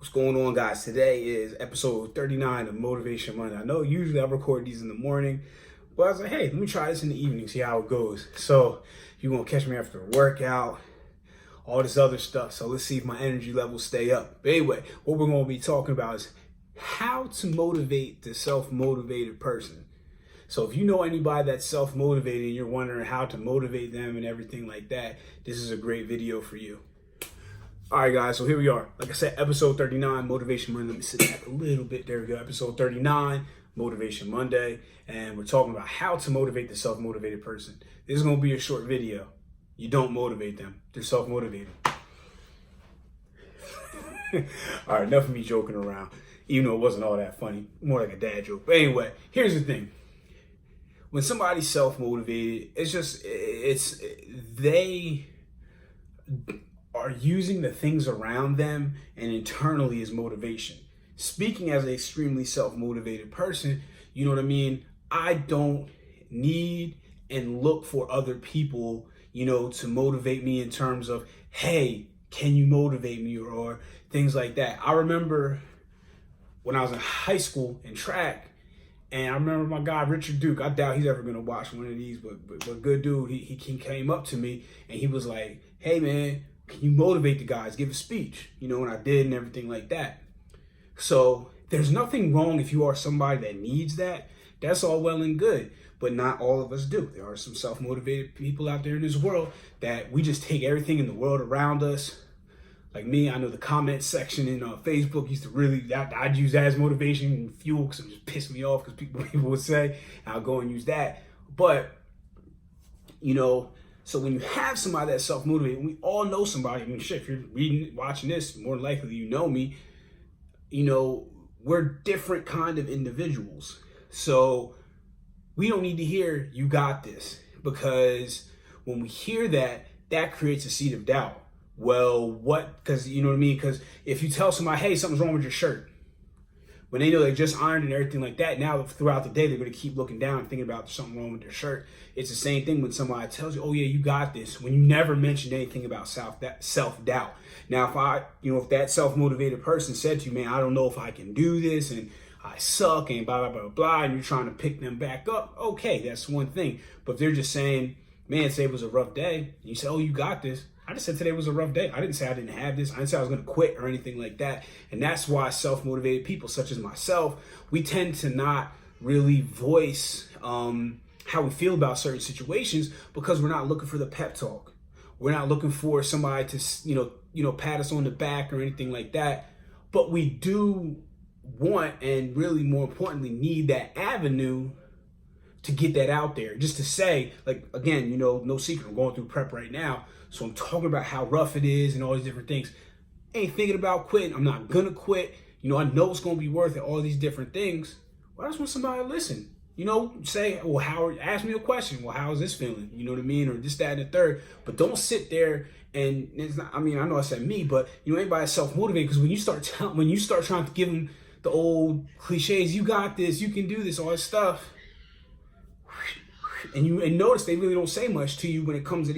What's going on, guys? Today is episode 39 of Motivation Monday. I know usually I record these in the morning, but I was like, hey, let me try this in the evening, see how it goes. So you're going to catch me after a workout, all this other stuff. So let's see if my energy levels stay up. But anyway, what we're going to be talking about is how to motivate the self-motivated person. So if you know anybody that's self-motivated and you're wondering how to motivate them and everything like that, this is a great video for you. All right, guys, so here we are. Like I said, episode 39, Motivation Monday. Let me sit back a little bit. There we go. Episode 39, Motivation Monday. And we're talking about how to motivate the self-motivated person. This is going to be a short video. You don't motivate them. They're self-motivated. All right, enough of me joking around, even though it wasn't all that funny. More like a dad joke. But anyway, here's the thing. When somebody's self-motivated, they are using the things around them and internally as motivation. Speaking as an extremely self-motivated person, you know what I mean? I don't need and look for other people, to motivate me in terms of, hey, can you motivate me or things like that. I remember when I was in high school in track, and I remember my guy, Richard Duke, I doubt he's ever going to watch one of these, but good dude, he came up to me and he was like, hey man, can you motivate the guys, give a speech, and I did and everything like that. So there's nothing wrong if you are somebody that needs that. That's all well and good, but not all of us do. There are some self-motivated people out there in this world that we just take everything in the world around us. Like me, I know the comment section in Facebook used to really, I'd use that as motivation and fuel because it just pissed me off because people would say, I'll go and use that. But, so when you have somebody that's self-motivated, we all know somebody. I mean, shit, if you're watching this, more likely you know me. We're different kind of individuals. So we don't need to hear, you got this. Because when we hear that, that creates a seed of doubt. Well, what? Because, you know what I mean? Because if you tell somebody, hey, something's wrong with your shirt, when they know they just ironed and everything like that, now throughout the day, they're going to keep looking down and thinking about something wrong with their shirt. It's the same thing when somebody tells you, oh yeah, you got this, when you never mentioned anything about self-doubt. Now, if that self-motivated person said to you, man, I don't know if I can do this and I suck and blah, blah, blah, blah, and you're trying to pick them back up, okay, that's one thing. But if they're just saying, man, say it was a rough day, and you say, oh, you got this. I just said today was a rough day. I didn't say I didn't have this. I didn't say I was going to quit or anything like that. And that's why self-motivated people, such as myself, we tend to not really voice how we feel about certain situations because we're not looking for the pep talk. We're not looking for somebody to, pat us on the back or anything like that. But we do want, and really more importantly, need that avenue to get that out there. Just to say, like, again, no secret, I'm going through prep right now. So I'm talking about how rough it is and all these different things. Ain't thinking about quitting. I'm not gonna quit. I know it's gonna be worth it, all these different things. Well, I just want somebody to listen. Say, well, ask me a question. Well, how is this feeling? You know what I mean? Or this, that, and the third. But don't sit there and it's not, I know I said me, but anybody self-motivated, because when you start trying to give them the old cliches, you got this, you can do this, all this stuff. And notice they really don't say much to you when it comes to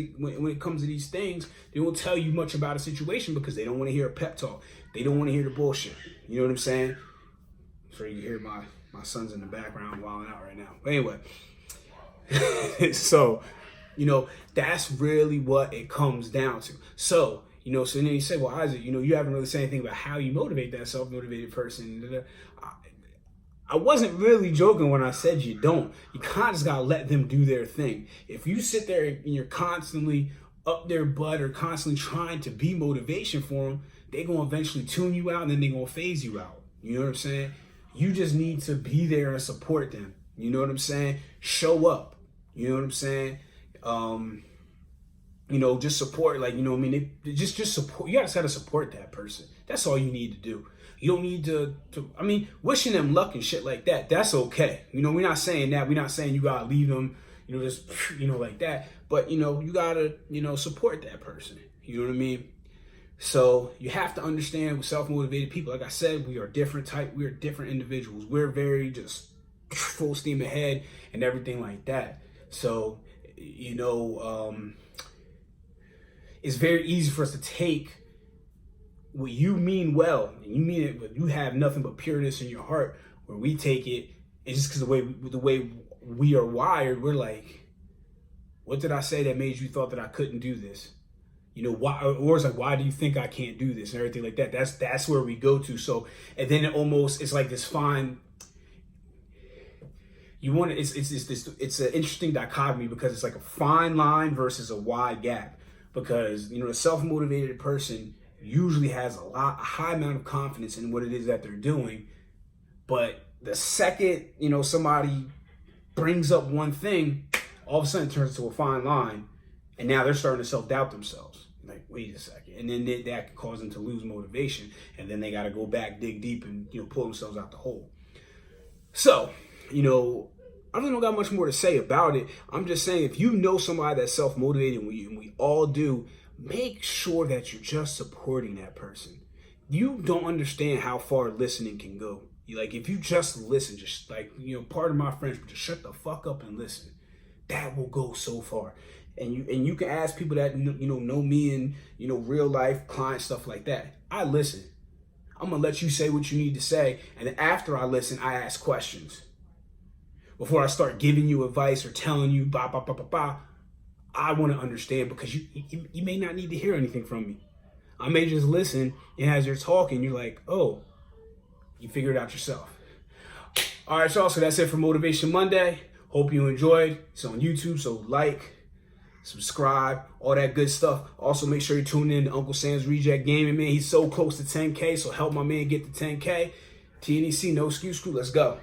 these things. They won't tell you much about a situation because they don't want to hear a pep talk. They don't want to hear the bullshit. You know what I'm saying? I'm sure you hear my son's in the background wilding out right now. But anyway, so that's really what it comes down to. So so then you say, well, Isaac, you haven't really said anything about how you motivate that self-motivated person. I wasn't really joking when I said you don't. You kind of just got to let them do their thing. If you sit there and you're constantly up their butt or constantly trying to be motivation for them, they're going to eventually tune you out and then they're going to phase you out. You know what I'm saying? You just need to be there and support them. You know what I'm saying? Show up. You know what I'm saying? Just support, just support. You guys got to support that person. That's all you need to do. You don't need to wishing them luck and shit like that. That's okay. We're not saying that. We're not saying you got to leave them, just, like that. But, you got to, support that person. You know what I mean? So you have to understand with self-motivated people, like I said, we are different type. We are different individuals. We're very just full steam ahead and everything like that. So, it's very easy for us to take what you mean well, and you mean it, but you have nothing but pureness in your heart, where we take it, it's just because the way we are wired, we're like, what did I say that made you thought that I couldn't do this? You know, why? Or it's like, why do you think I can't do this and everything like that? That's where we go to. So, and then it's like this fine. It's an interesting dichotomy, because it's like a fine line versus a wide gap. Because, you know, a self-motivated person usually has a high amount of confidence in what it is that they're doing, but the second, you know, somebody brings up one thing, all of a sudden it turns into a fine line, and now they're starting to self-doubt themselves. Like, wait a second. And then that could cause them to lose motivation, and then they got to go back, dig deep, and, you know, pull themselves out the hole. So, you know, I really don't got much more to say about it. I'm just saying, if you know somebody that's self-motivated, and we all do, make sure that you're just supporting that person. You don't understand how far listening can go. Like, if you just listen, just like, you know, pardon my French, but just shut the fuck up and listen. That will go so far. And you can ask people that, you know me and, you know, real life client stuff like that. I listen. I'm going to let you say what you need to say. And then after I listen, I ask questions. Before I start giving you advice or telling you blah, blah, blah, blah, blah, I want to understand, because you may not need to hear anything from me. I may just listen, and as you're talking, you're like, oh, you figure it out yourself. All right, y'all, so that's it for Motivation Monday. Hope you enjoyed. It's on YouTube, so like, subscribe, all that good stuff. Also, make sure you tune in to Uncle Sam's Reject Gaming, man. He's so close to 10K, so help my man get to 10K. TNEC, No Excuse Crew, let's go.